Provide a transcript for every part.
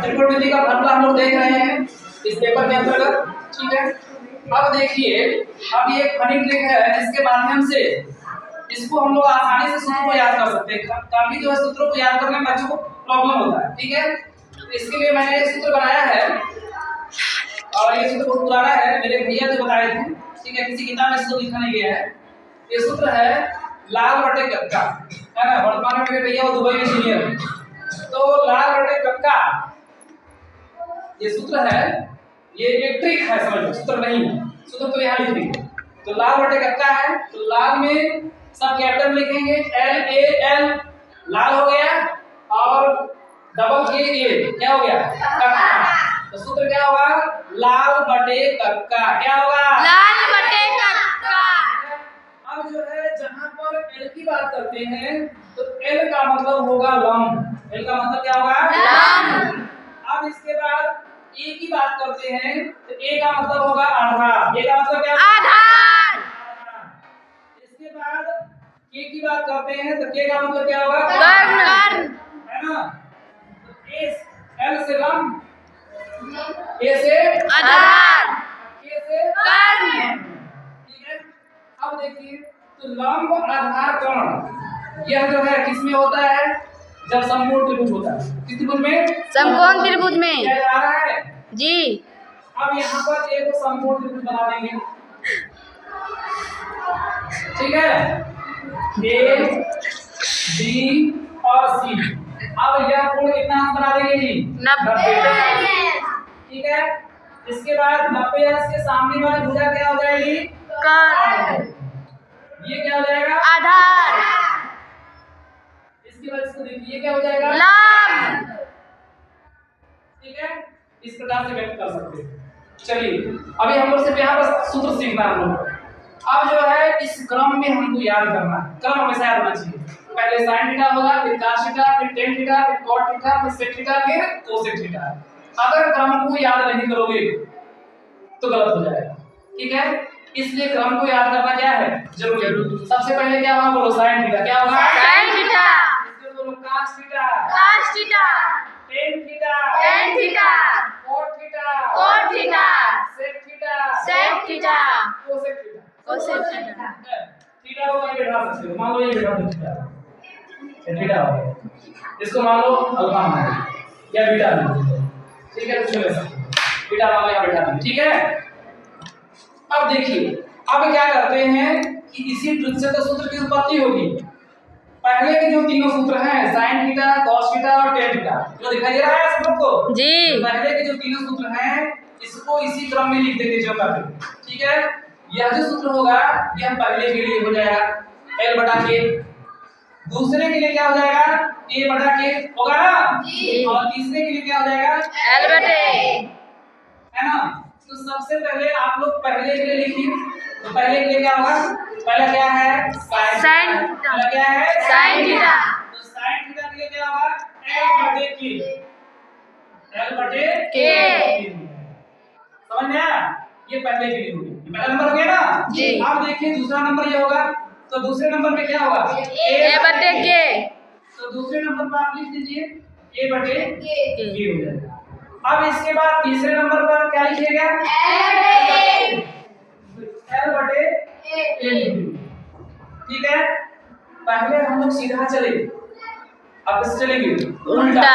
त्रिकोणमिति का फॉर्मूला हम लोग देख रहे हैं इस पेपर के अंतर्गत। ठीक है, अब देखिए, अब ये एक फनी ट्रिक है जिसके माध्यम से इसको हम लोग आसानी से सूत्र को याद कर सकते हैं। काफी जो है सूत्रों को याद करने में बच्चों को प्रॉब्लम होता है। ठीक है, तो इसके लिए मैंने एक सूत्र बनाया है और ये सूत्र बहुत पुराना है, मेरे भैया ने बताए थे। ठीक है, किसी किताब में इसको लिखा नहीं गया है। ये सूत्र है लाल बटे कक्का, है ना। वर्तमान में मेरे भैया वो दुबई में इंजीनियर है, तो लाल बटे कक्का ये सूत्र है। ये एक ट्रिक है, समझ लो, सूत्र नहीं है, सूत्र तो यहाँ लिख देंगे। तो लाल बटे कक्का है, तो लाल में सब कैपिटल लिखेंगे, एल ए एल, लाल हो गया, और डबल के ए क्या हो गया, कक्का। तो सूत्र क्या होगा, लाल बटे कक्का। क्या होगा, लाल बटे कक्का। अब जो है जहां पर एल की बात करते हैं तो एल का मतलब होगा लंब। एल का मतलब क्या होगा, लंब। अब इसके बाद ए की बात करते हैं तो ए का मतलब होगा आधार। ए का मतलब क्या, आधार। इसके बाद के की बात करते हैं तो के का मतलब क्या होगा, कर्ण, है ना। तो एल से लंब, ए से आधार, के से कर्ण। ठीक है, अब देखिए, तो लंब आधार कर्ण यह जो है किसमें होता है, जब समकोण त्रिभुज होता है। किस त्रिभुज में, समकोण त्रिभुज में। क्या जा रहा है जी। अब यहाँ पर एक समकोण त्रिभुज बना देंगे। ठीक है, ए बी और सी। अब यह कोण कितना बना देंगे जी, 90। ठीक है, इसके बाद 90 के सामने वाली भुजा क्या हो जाएगी, कर्ण। ये क्या हो जाएगा, आधार। इसके बाद इसको देखिए, ये क्या हो जाएगा, लंब। ठीक है, इस प्रकार से व्यक्त कर सकते हैं। चलिए, अभी हम लोग सिर्फ यहाँ पर सूत्र सीखना है हम लोग। अब जो है इस क्रम में हमको याद करना है, क्रम हमेशा याद होना चाहिए। पहले sin थीटा होगा, फिर cos थीटा, फिर tan थीटा, फिर cot थीटा, फिर sec थीटा, फिर cosec थीटा। अगर क्रम को याद नहीं करोगे तो गलत हो जाएगा। ठीक है, इसलिए क्रम को याद करना क्या है, जरूरी। सबसे पहले क्या होगा, बोलो sin थीटा। क्या होगा, sin थीटा। इसको बोलो cos theta, cos theta, tan theta, tan theta, cot theta, cot theta, sec theta, sec theta, cosec theta. cosec theta. Theta को कहीं बैठा सकते हो, मान लो ये बैठा दो थीटा, ये थीटा हो गया। इसको मान लो अल्फा मान लो या बीटा मान लो। ठीक है, तो चलो ऐसा बीटा मान लो या बैठा दो। ठीक है, अब देखिए, अब क्या करते हैं कि इसी ट्रिक से तो सूत्र की उत्पत्ति होगी। पहले के जो तीनों सूत्र हैं, sin थीटा, cos थीटा और tan थीटा, जो दिखाई दे रहा है सब लोग को जी। पहले के जो तीनों सूत्र हैं इसको इसी क्रम में लिख देंगे ज्योमेट्री। ठीक है, यह जो सूत्र होगा यह पहले के लिए हो जाएगा l बटा k, दूसरे के लिए क्या हो जाएगा, a बटा k होगा ना जी। और तीसरे के लिए क्या हो जाएगा, l बटे, है ना। तो सबसे पहले आप लोग पहले के लिए लिखिए। तो पहले के लिए क्या होगा, पहला क्या है, sin थीटा। पहला क्या है, sin थीटा। तो sin थीटा के लिए क्या होगा, l बटे k, l बटे k। समझ में आया, ये पहले के लिए हो गया, पहला नंबर हो गया ना जी। अब देखिए दूसरा नंबर ये होगा, तो दूसरे नंबर में क्या होगा, a बटे k। तो दूसरे नंबर पर आप लिख दीजिए a बटे k हो जाएगा। अब इसके बाद तीसरे नंबर पर क्या लिखिएगा, l बटे a। ठीक है, पहले हम लोग सीधा चले, अब कैसे चलेंगे, उल्टा।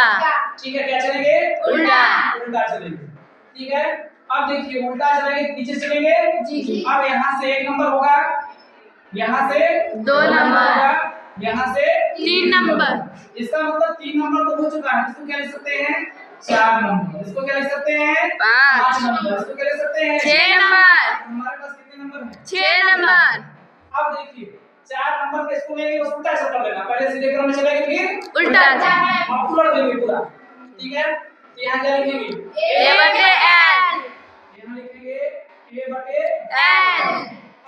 ठीक है, क्या चलेंगे, उल्टा, उल्टा चलेंगे। ठीक है, अब देखिए उल्टा चलेंगे, नीचे चलेंगे जी। अब यहाँ से 1 नंबर होगा, यहाँ से 2 नंबर होगा, यहाँ से 3 नंबर। इसका मतलब 3 नंबर तो हो चुका है। इसको क्या लिख सकते हैं, 4 नंबर। इसको क्या लिख सकते हैं, 5 नंबर। इसको क्या लिख सकते हैं, 6 नंबर। हमारे पास कितने नंबर हैं, 6 नंबर। अब देखिए 4 नंबर के इसको लेंगे, बस उल्टा चक्कर लेना, पहले सीधे क्रम में चलेंगे फिर उल्टा आप उलट देंगे पूरा। ठीक है, तो यहाँ क्या लिखेंगे, a बटे l, यहाँ लिखेंगे a बटे l।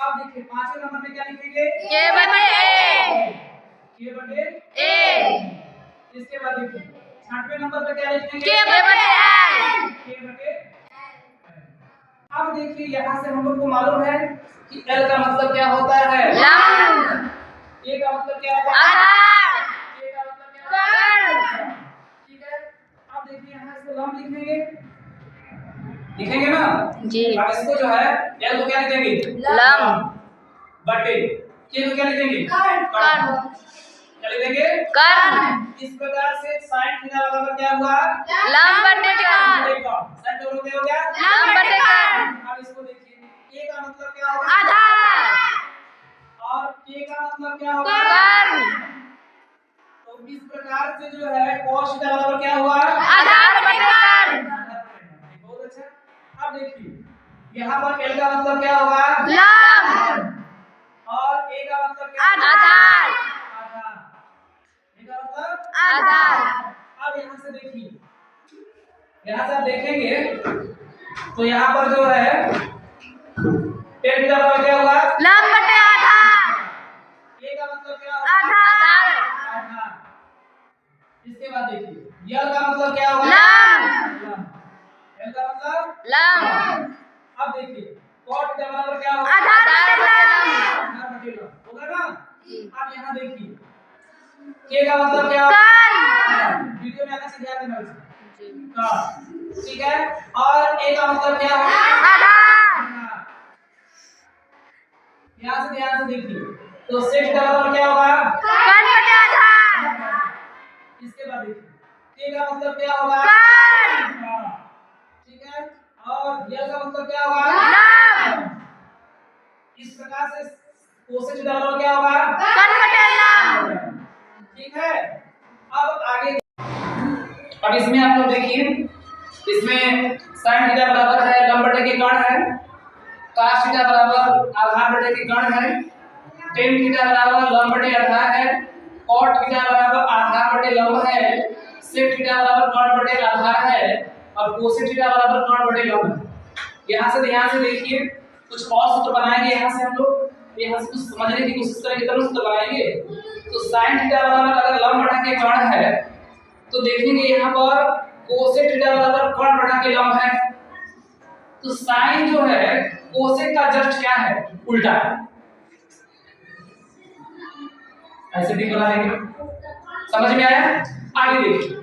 अब देखिए पांचवें नंबर में क्या लिखेंगे, k बटे a, k बटे a। इसके बाद देखिए छठवें नंबर पे क्या लिखेंगे, k बटे l, k बटे। अब देखिए यहाँ से हम लोग को मालूम है कि l का मतलब क्या होता है, लंब। a का मतलब क्या होता है, आधार। a का मतलब क्या होता है, कर्ण। ठीक है। अब देखिए देखिए यहाँ इसको लंब लिखेंगे, लिखेंगे ना जी। अब इसको जो है एल को क्या लिखेंगे लंब बटे के को क्या लिखेंगे कर्ण क्या लिखेंगे कर्ण इस प्रकार से sin थीटा बराबर क्या हुआ लंब बटे कर्ण sin थीटा बराबर क्या हो गया लंब बटे कर्ण। अब इसको देखिए a का मतलब क्या होगा आधार और k का मतलब क्या होगा कर्ण तो इस प्रकार से जो है cos थीटा बराबर क्या हुआ आधार बटे कर्ण। बहुत अच्छा। अब देखिए यहाँ पर l का मतलब क्या होगा लंब और a का मतलब क्या आधार आधार a का मतलब आधार। अब यहाँ से देखिए यहाँ से आप देखेंगे तो यहाँ पर जो है tan थीटा बराबर क्या होगा लंब बटे आधार a का मतलब क्या होगा आधार आधार। इसके बाद देखिए l का मतलब क्या होगा लंब l का मतलब लंब अब देखिए cos थीटा बराबर क्या होगा आधार बटे लंब आधार बटे लंब होगा ना अब यहाँ देखिए k का मतलब क्या होगा कर्ण वीडियो में आने से ध्यान देना इसको ठीक है और a का मतलब क्या होगा आधार यहाँ से ध्यान से देखिए तो sec थीटा बराबर क्या होगा कर्ण बटे आधार इसके बाद देखिए k का मतलब क्या होगा कर्ण ठीक है और l का मतलब क्या होगा लंब इस प्रकार से cosec थीटा बराबर क्या होगा कर्ण बटे लंब। ठीक है अब आगे अब इसमें आप लोग देखिए इसमें sin थीटा बराबर है लंब बटे के कर्ण है cos थीटा बराबर आधार बटे के कर्ण है tan थीटा बराबर लंब बटे आधार है cot थीटा बराबर आधार बटे लंब है sec थीटा बराबर कर्ण बटे आधार है और cosec थीटा बराबर कर्ण बटे लंब है। यहाँ से ध्यान से देखिए कुछ और सूत्र बनाएंगे यहाँ से हम लोग यहाँ से कुछ समझने की कोशिश करेंगे तब सूत्र बनाएंगे तो sin थीटा बराबर अगर लंब बटा के कर्ण है तो देखेंगे यहाँ पर cosec थीटा बराबर कर्ण बटा के लंब है तो sin जो है cosec का जस्ट क्या है उल्टा ऐसे भी बना देंगे समझ में आया आगे देखिए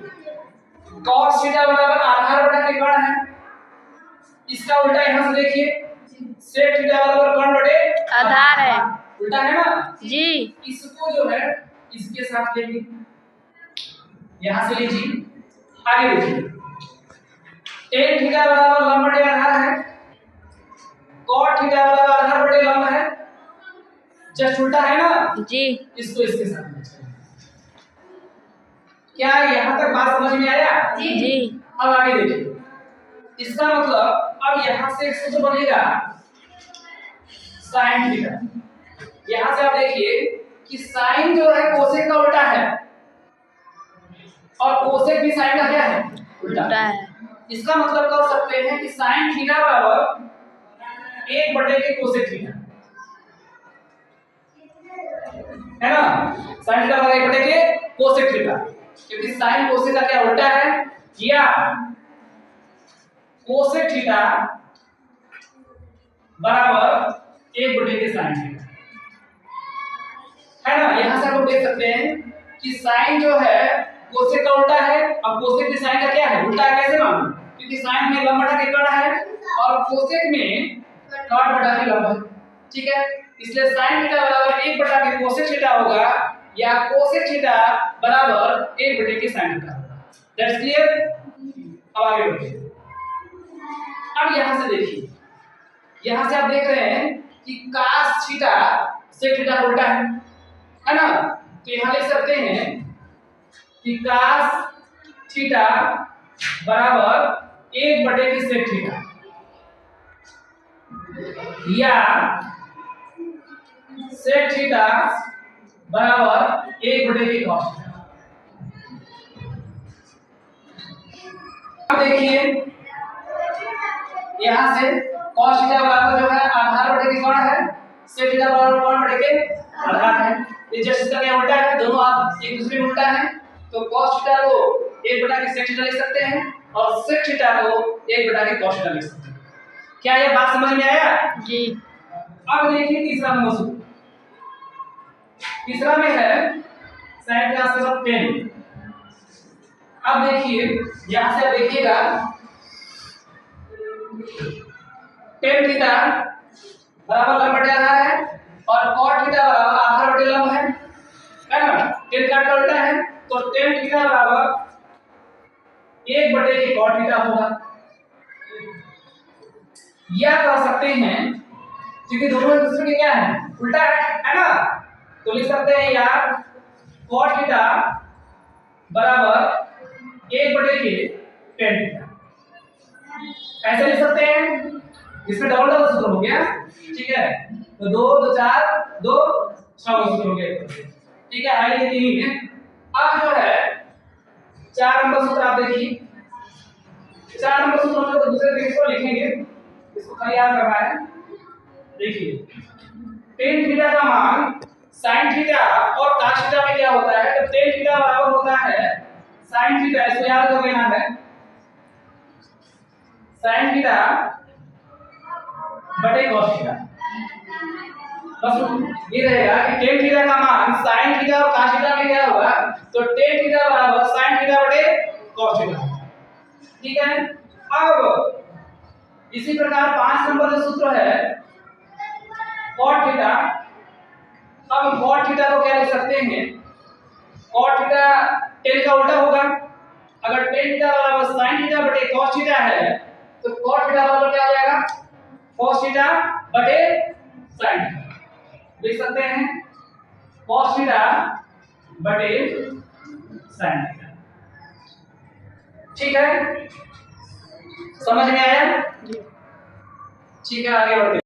cos थीटा बराबर आधार बटा के कर्ण है इसका उल्टा यहाँ से देखिए sec थीटा बराबर कर्ण बटे आधार है उल्टा है ना जी। इसको जो है इसके साथ लेंगे यहां से लीजिए आगे देखिए tan थीटा बराबर लंब बटे आधार है cot थीटा बराबर आधार बटे लंब है जस्ट उल्टा है ना जी इसको इसके साथ लीजिए क्या यहां तक बात समझ में आया जी। अब आगे देखिए इसका मतलब अब यहां से एक सूत्र बनेगा sin थीटा यहां से आप देखिए कि sin जो है cosec का उल्टा है और cosec भी sin का क्या है उल्टा है। इसका मतलब कर सकते हैं कि sin थीटा बराबर 1 बटे के cosec थीटा है ना sin थीटा बराबर 1 बटे के cosec थीटा क्योंकि sin cosec का क्या उल्टा है या cosec थीटा बराबर 1 बटे के sin थीटा है ना यहां से आप लोग देख सकते हैं कि sin जो है cosec का उल्टा है और cosec भी sin का क्या है उल्टा है कैसे मालूम क्योंकि sin में लंब बटा के कर्ण है और cosec में कर्ण बटा के लंब है ठीक है इसलिए sin थीटा बराबर 1 बटा के cosec थीटा होगा या cosec थीटा बराबर 1 बटे के sin थीटा होगा दैट्स क्लियर अब आगे बढ़िए अब यहां से देखिए यहां से आप देख रहे हैं कि cos थीटा sec थीटा का उल्टा है ना तो यहां लिख सकते हैं कि cos थीटा बराबर 1 बटे के sec थीटा या sec थीटा बराबर 1 बटे के cos थीटा अब देखिए यहां से cos थीटा बराबर जो है आधार बटे के कर्ण है sec थीटा बराबर कर्ण बटे के आधार है ये जस्ट इसका क्या उल्टा है दोनों आप एक दूसरे में उल्टा है तो cos थीटा को 1 बटा के sec थीटा लिख सकते हैं और sec थीटा को 1 बटा के cos थीटा लिख सकते हैं क्या ये बात समझ में आया जी। अब देखिए तीसरा नंबर सूत्र तीसरा में है sin का आंसर 10 अब देखिए यहां से आप देखिएगा टेन थीटा बराबर लंब बटे आधार है और कॉट थीटा बराबर आधार बटे लंब है ना। टेन का उल्टा है तो टेन थीटा बराबर 1 बटे के कॉट थीटा होगा। या कह सकते हैं क्योंकि दोनों एक दूसरे के क्या है उल्टा है ना, तो लिख सकते हैं यार कॉट थीटा बराबर 1 बटे के टेन थीटा। ऐसे लिख सकते हैं, इसमें डबल डबल सूत्र हो गया, ठीक है। तो 2 2 4 2 6 सूत्र हो गया, ठीक है। आगे तीन ही है। अब जो है 4 नंबर सूत्र आप देखिए, 4 नंबर सूत्र हम लोग दूसरे तरीके से लिखेंगे, इसको खाली याद करना है। देखिए tan थीटा का मान sin थीटा और cos थीटा में क्या होता है, तो tan थीटा बराबर होता है sin थीटा, इसको याद कर लेना है sin थीटा बटे cos थीटा। बस ये रहेगा कि tan थीटा का मान sin थीटा और cos थीटा में क्या होगा, तो tan थीटा बराबर sin थीटा बटे cos थीटा, ठीक है। अब इसी प्रकार 5 नंबर का सूत्र है cot थीटा। अब cot थीटा को क्या लिख सकते हैं, cot थीटा tan का उल्टा होगा। अगर tan थीटा बराबर sin थीटा बटे cos थीटा है तो cot थीटा बराबर क्या हो जाएगा, cos थीटा बटे sin थीटा। लिख सकते हैं cos थीटा बटे sin थीटा, ठीक है। समझ में आया? ठीक है, आगे बढ़ते हैं।